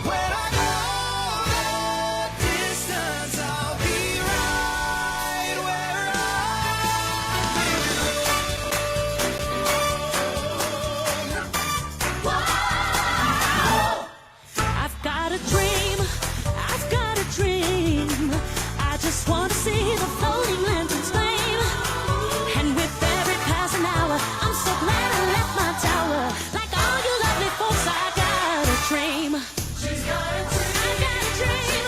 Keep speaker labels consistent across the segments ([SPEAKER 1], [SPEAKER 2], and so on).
[SPEAKER 1] When I go the distance, I'll be right where I belong.
[SPEAKER 2] I've got a dream, I've got a dream. I just want to see the floating lanterns flame. And with every passing hour, I'm so glad I left my tower. Like all you lovely folks, I got a dream.
[SPEAKER 1] She's got a dream.
[SPEAKER 2] I got a dream.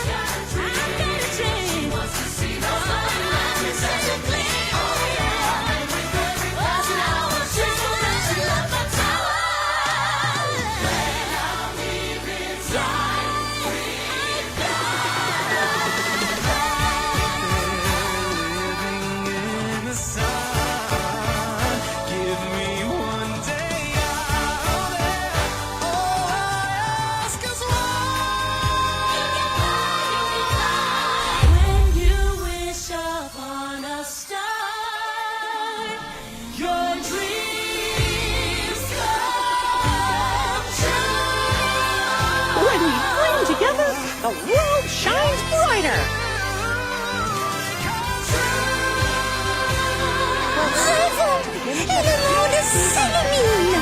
[SPEAKER 2] I got a dream.
[SPEAKER 1] Wants to see the
[SPEAKER 2] floating lanterns set to gleam. Oh yeah.
[SPEAKER 1] And with every
[SPEAKER 2] Passing hour, she's so glad she left my tower.
[SPEAKER 1] I'll leave inside. Living in the sun. Give me one day out there. All I ask is
[SPEAKER 2] When you wish upon a star, your dreams come true.
[SPEAKER 3] When we bring together, the world shines brighter.
[SPEAKER 4] Bravo! Et le monde s'illumine!